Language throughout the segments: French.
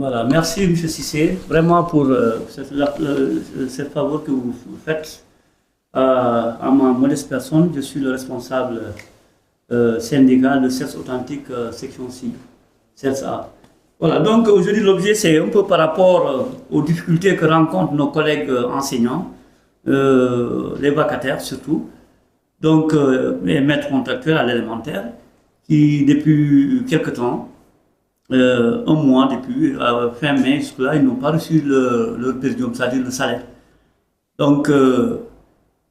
Voilà, merci M. Cissé, vraiment pour cette faveur que vous faites à ma modeste personne. Je suis le responsable syndical de CERS Authentique section 6, CERS-A. Voilà, donc aujourd'hui l'objet c'est un peu par rapport aux difficultés que rencontrent nos collègues enseignants, les vacataires surtout, donc les maîtres contractuels à l'élémentaire, qui depuis quelque temps, un mois depuis, fin mai, jusque-là, ils n'ont pas reçu leur période, c'est-à-dire le salaire. Donc,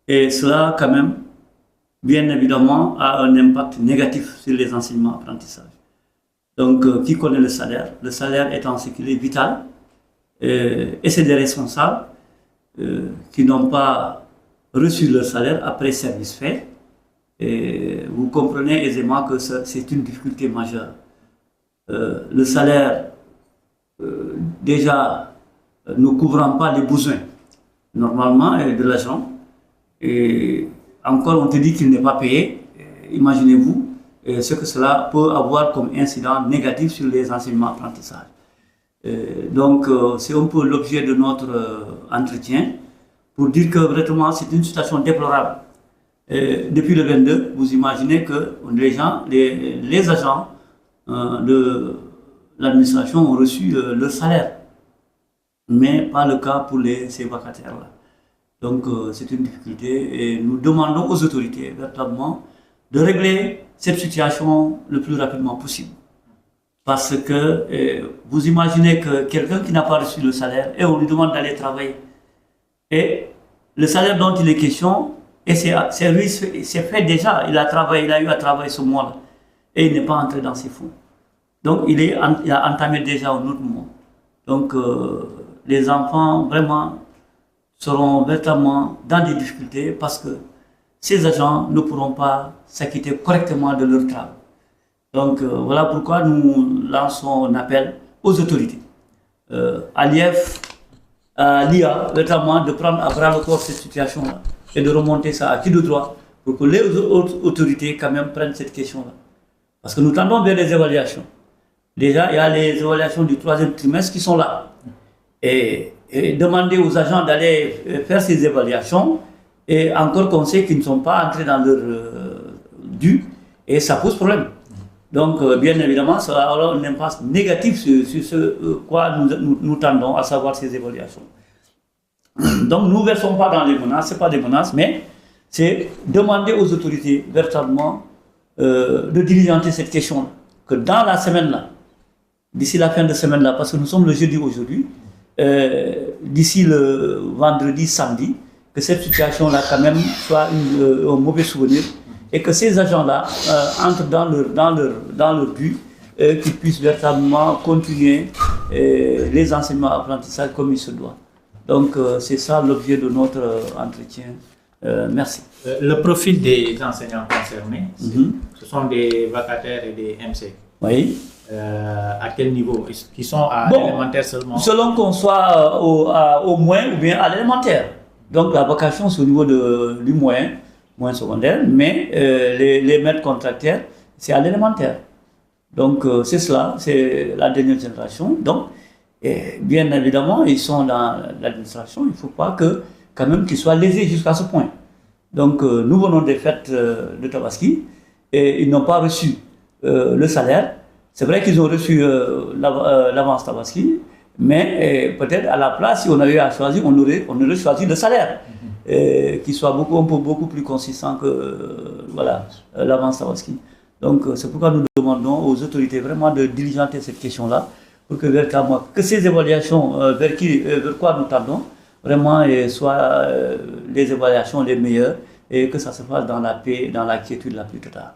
et cela, quand même, bien évidemment, a un impact négatif sur les enseignements apprentissages. Donc, qui connaît le salaire étant ce qu'il est vital, et c'est des responsables qui n'ont pas reçu leur salaire après service fait. Et vous comprenez aisément que c'est une difficulté majeure. Le salaire, déjà, ne couvrant pas les besoins, normalement, de l'agent. Et encore, on te dit qu'il n'est pas payé. Imaginez-vous ce que cela peut avoir comme incident négatif sur les enseignements apprentissages. Donc, c'est un peu l'objet de notre entretien pour dire que vraiment, c'est une situation déplorable. Depuis le 22, vous imaginez que les agents de l'administration ont reçu leur salaire, mais pas le cas pour ces vacataires-là. Donc c'est une difficulté et nous demandons aux autorités véritablement de régler cette situation le plus rapidement possible. Parce que vous imaginez que quelqu'un qui n'a pas reçu le salaire et on lui demande d'aller travailler. Et le salaire dont il est question, et c'est fait déjà, il a eu à travailler ce mois-là. Et il n'est pas entré dans ses fonds. Donc il a entamé déjà un autre mois. Donc les enfants vraiment seront véritablement dans des difficultés parce que ces agents ne pourront pas s'acquitter correctement de leur travail. Donc voilà pourquoi nous lançons un appel aux autorités, à l'IEF, à l'IA, véritablement de prendre à bras le corps cette situation-là et de remonter ça à qui de droit pour que les autres autorités quand même prennent cette question-là. Parce que nous tendons vers les évaluations. Déjà, il y a les évaluations du 3e trimestre qui sont là. Et demander aux agents d'aller faire ces évaluations, et encore qu'on sait qu'ils ne sont pas entrés dans leur dû, et ça pose problème. Donc, bien évidemment, ça va avoir un impact négatif sur ce quoi nous tendons, à savoir ces évaluations. Donc, nous ne versons pas dans les menaces, ce n'est pas des menaces, mais c'est demander aux autorités véritablement de diligenter cette question-là, que dans la semaine-là, d'ici la fin de semaine-là, parce que nous sommes le jeudi aujourd'hui, d'ici le vendredi, samedi, que cette situation-là quand même soit un mauvais souvenir et que ces agents-là entrent dans leur but, qu'ils puissent véritablement continuer les enseignements apprentissages comme il se doit. Donc c'est ça l'objet de notre entretien. Merci. Le profil des enseignants concernés, ce sont des vacataires et des MC. Oui. À quel niveau? Qui sont à l'élémentaire seulement? Selon qu'on soit au moins ou bien à l'élémentaire. Donc la vacation c'est au niveau du moins secondaire, mais les maîtres contractuels c'est à l'élémentaire. Donc c'est cela, c'est la dernière génération. Donc bien évidemment ils sont dans l'administration, il ne faut pas quand même qu'ils soient lésés jusqu'à ce point. Donc nous venons des fêtes de Tabaski et ils n'ont pas reçu le salaire. C'est vrai qu'ils ont reçu l'avance Tabaski, mais peut-être à la place, si on avait à choisir, on aurait choisi le salaire, qui soit beaucoup plus consistant que l'avance Tabaski. Donc c'est pourquoi nous demandons aux autorités vraiment de diligenter cette question-là, pour que ces évaluations vers quoi nous tendons, vraiment soient les évaluations les meilleures et que ça se fasse dans la paix, dans la quiétude la plus totale.